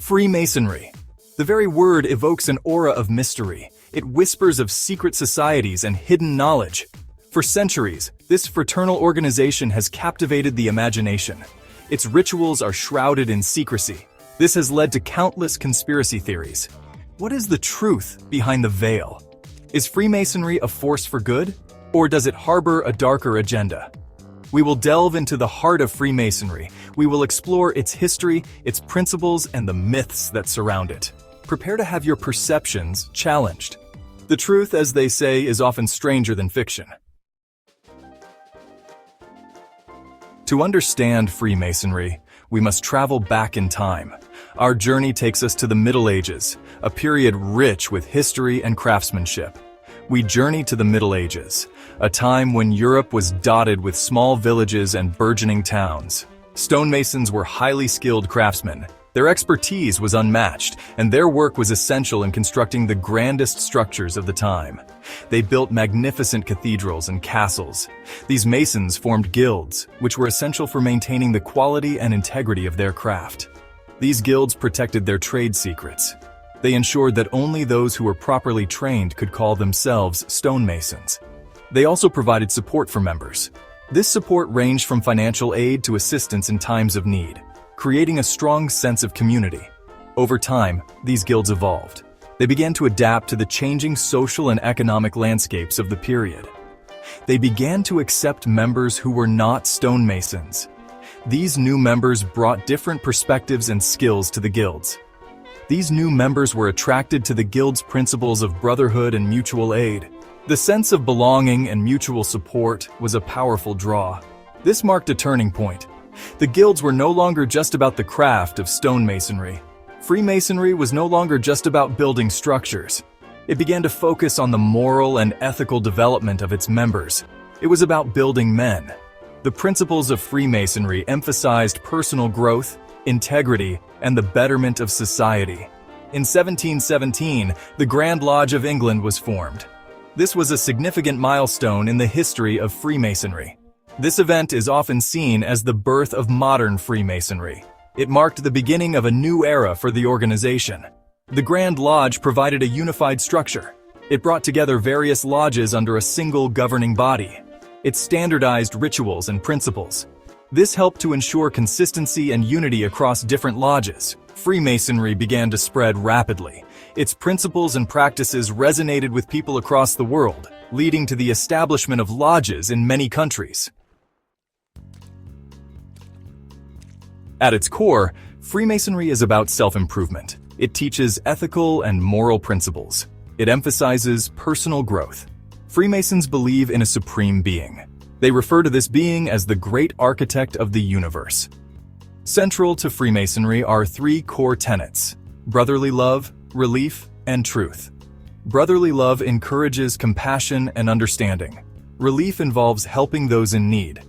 Freemasonry. The very word evokes an aura of mystery. It whispers of secret societies and hidden knowledge. For centuries, this fraternal organization has captivated the imagination. Its rituals are shrouded in secrecy. This has led to countless conspiracy theories. What is the truth behind the veil? Is Freemasonry a force for good, or does it harbor a darker agenda? We will delve into the heart of Freemasonry. We will explore its history, its principles, and the myths that surround it. Prepare to have your perceptions challenged. The truth, as they say, is often stranger than fiction. To understand Freemasonry, we must travel back in time. Our journey takes us to the Middle Ages, a period rich with history and craftsmanship. We journey to the Middle Ages, a time when Europe was dotted with small villages and burgeoning towns. Stonemasons were highly skilled craftsmen. Their expertise was unmatched, and their work was essential in constructing the grandest structures of the time. They built magnificent cathedrals and castles. These masons formed guilds, which were essential for maintaining the quality and integrity of their craft. These guilds protected their trade secrets. They ensured that only those who were properly trained could call themselves stonemasons. They also provided support for members. This support ranged from financial aid to assistance in times of need, creating a strong sense of community. Over time, these guilds evolved. They began to adapt to the changing social and economic landscapes of the period. They began to accept members who were not stonemasons. These new members brought different perspectives and skills to the guilds. These new members were attracted to the guild's principles of brotherhood and mutual aid. The sense of belonging and mutual support was a powerful draw. This marked a turning point. The guilds were no longer just about the craft of stonemasonry. Freemasonry was no longer just about building structures. It began to focus on the moral and ethical development of its members. It was about building men. The principles of Freemasonry emphasized personal growth, integrity, and the betterment of society. In 1717, the Grand Lodge of England was formed. This was a significant milestone in the history of Freemasonry. This event is often seen as the birth of modern Freemasonry. It marked the beginning of a new era for the organization. The Grand Lodge provided a unified structure. It brought together various lodges under a single governing body. It standardized rituals and principles. This helped to ensure consistency and unity across different lodges. Freemasonry began to spread rapidly. Its principles and practices resonated with people across the world, leading to the establishment of lodges in many countries. At its core, Freemasonry is about self-improvement. It teaches ethical and moral principles. It emphasizes personal growth. Freemasons believe in a supreme being. They refer to this being as the great architect of the universe. Central to Freemasonry are three core tenets: brotherly love, relief, and truth. Brotherly love encourages compassion and understanding. Relief involves helping those in need.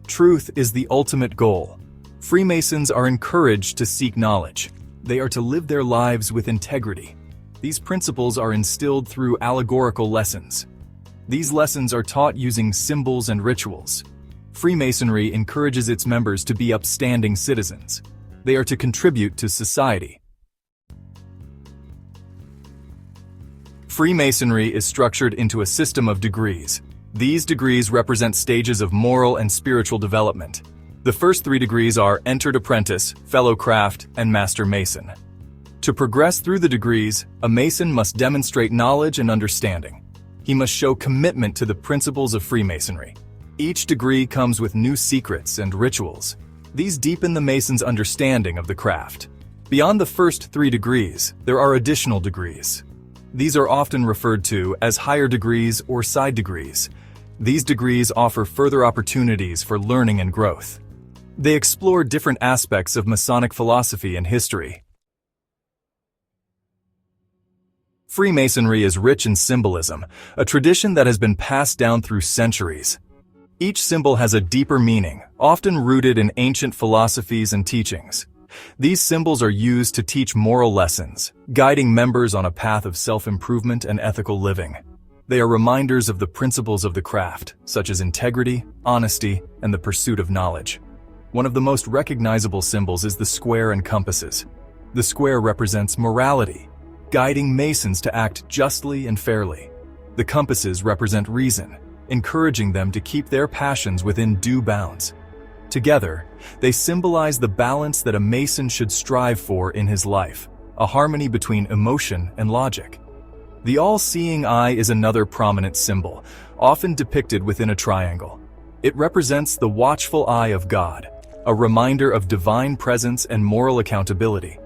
Truth is the ultimate goal. Freemasons are encouraged to seek knowledge. They are to live their lives with integrity. These principles are instilled through allegorical lessons. These lessons are taught using symbols and rituals. Freemasonry encourages its members to be upstanding citizens. They are to contribute to society. Freemasonry is structured into a system of degrees. These degrees represent stages of moral and spiritual development. The first three degrees are Entered Apprentice, Fellow Craft, and Master Mason. To progress through the degrees, a Mason must demonstrate knowledge and understanding. He must show commitment to the principles of Freemasonry. Each degree comes with new secrets and rituals. These deepen the Mason's understanding of the craft. Beyond the first three degrees, there are additional degrees. These are often referred to as higher degrees or side degrees. These degrees offer further opportunities for learning and growth. They explore different aspects of Masonic philosophy and history. Freemasonry is rich in symbolism, a tradition that has been passed down through centuries. Each symbol has a deeper meaning, often rooted in ancient philosophies and teachings. These symbols are used to teach moral lessons, guiding members on a path of self-improvement and ethical living. They are reminders of the principles of the craft, such as integrity, honesty, and the pursuit of knowledge. One of the most recognizable symbols is the square and compasses. The square represents morality, guiding Masons to act justly and fairly. The compasses represent reason, encouraging them to keep their passions within due bounds. Together, they symbolize the balance that a Mason should strive for in his life, a harmony between emotion and logic. The all-seeing eye is another prominent symbol, often depicted within a triangle. It represents the watchful eye of God, a reminder of divine presence and moral accountability.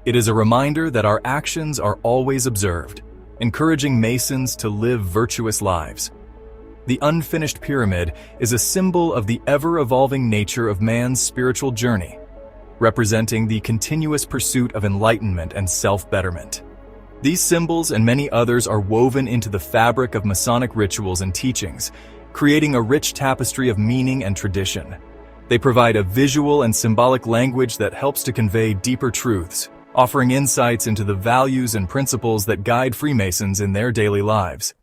It is a reminder that our actions are always observed, encouraging Masons to live virtuous lives. The unfinished pyramid is a symbol of the ever-evolving nature of man's spiritual journey, representing the continuous pursuit of enlightenment and self-betterment. These symbols and many others are woven into the fabric of Masonic rituals and teachings, creating a rich tapestry of meaning and tradition. They provide a visual and symbolic language that helps to convey deeper truths, offering insights into the values and principles that guide Freemasons in their daily lives.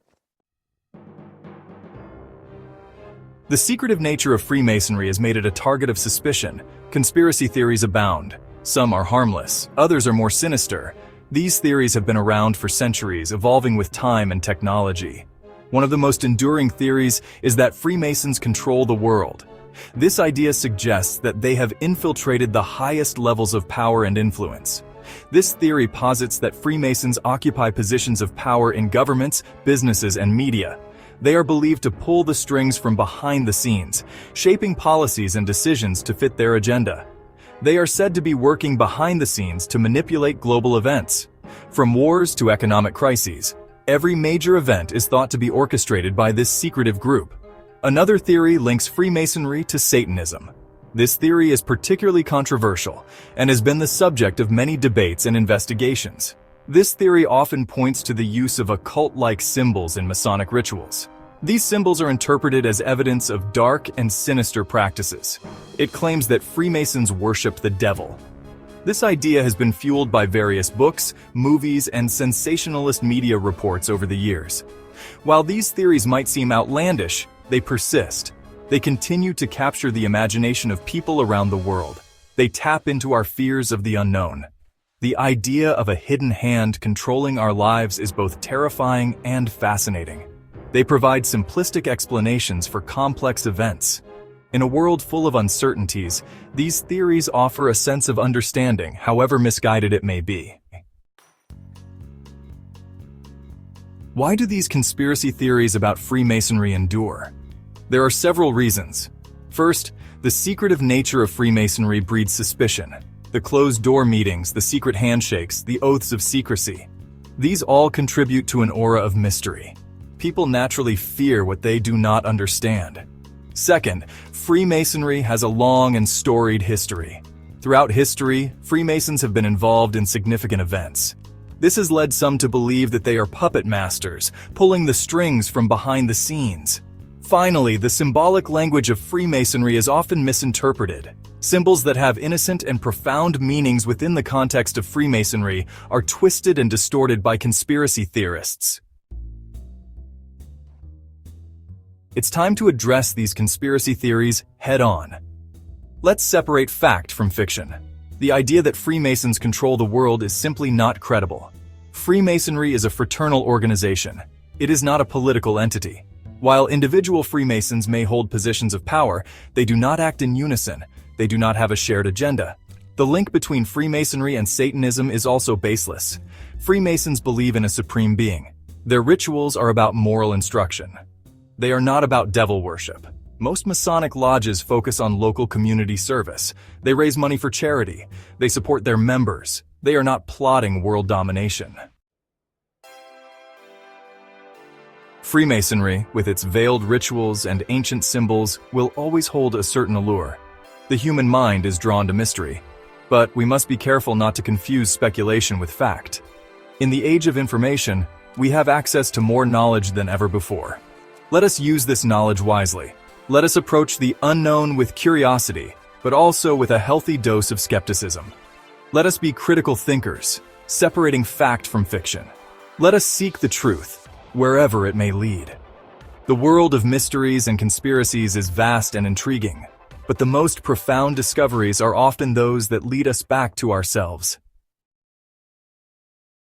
The secretive nature of Freemasonry has made it a target of suspicion. Conspiracy theories abound. Some are harmless, others are more sinister. These theories have been around for centuries, evolving with time and technology. One of the most enduring theories is that Freemasons control the world. This idea suggests that they have infiltrated the highest levels of power and influence. This theory posits that Freemasons occupy positions of power in governments, businesses, and media. They are believed to pull the strings from behind the scenes, shaping policies and decisions to fit their agenda. They are said to be working behind the scenes to manipulate global events. From wars to economic crises, every major event is thought to be orchestrated by this secretive group. Another theory links Freemasonry to Satanism. This theory is particularly controversial and has been the subject of many debates and investigations. This theory often points to the use of occult-like symbols in Masonic rituals. These symbols are interpreted as evidence of dark and sinister practices. It claims that Freemasons worship the devil. This idea has been fueled by various books, movies, and sensationalist media reports over the years. While these theories might seem outlandish, they persist. They continue to capture the imagination of people around the world. They tap into our fears of the unknown. The idea of a hidden hand controlling our lives is both terrifying and fascinating. They provide simplistic explanations for complex events. In a world full of uncertainties, these theories offer a sense of understanding, however misguided it may be. Why do these conspiracy theories about Freemasonry endure? There are several reasons. First, the secretive nature of Freemasonry breeds suspicion. The closed-door meetings, the secret handshakes, the oaths of secrecy. These all contribute to an aura of mystery. People naturally fear what they do not understand. Second, Freemasonry has a long and storied history. Throughout history, Freemasons have been involved in significant events. This has led some to believe that they are puppet masters, pulling the strings from behind the scenes. Finally, the symbolic language of Freemasonry is often misinterpreted. Symbols that have innocent and profound meanings within the context of Freemasonry are twisted and distorted by conspiracy theorists. It's time to address these conspiracy theories head-on. Let's separate fact from fiction. The idea that Freemasons control the world is simply not credible. Freemasonry is a fraternal organization. It is not a political entity. While individual Freemasons may hold positions of power, they do not act in unison. They do not have a shared agenda. The link between Freemasonry and Satanism is also baseless. Freemasons believe in a supreme being. Their rituals are about moral instruction. They are not about devil worship. Most Masonic lodges focus on local community service. They raise money for charity. They support their members. They are not plotting world domination. Freemasonry, with its veiled rituals and ancient symbols, will always hold a certain allure. The human mind is drawn to mystery, but we must be careful not to confuse speculation with fact. In the age of information, we have access to more knowledge than ever before. Let us use this knowledge wisely. Let us approach the unknown with curiosity, but also with a healthy dose of skepticism. Let us be critical thinkers, separating fact from fiction. Let us seek the truth, wherever it may lead. The world of mysteries and conspiracies is vast and intriguing, but the most profound discoveries are often those that lead us back to ourselves.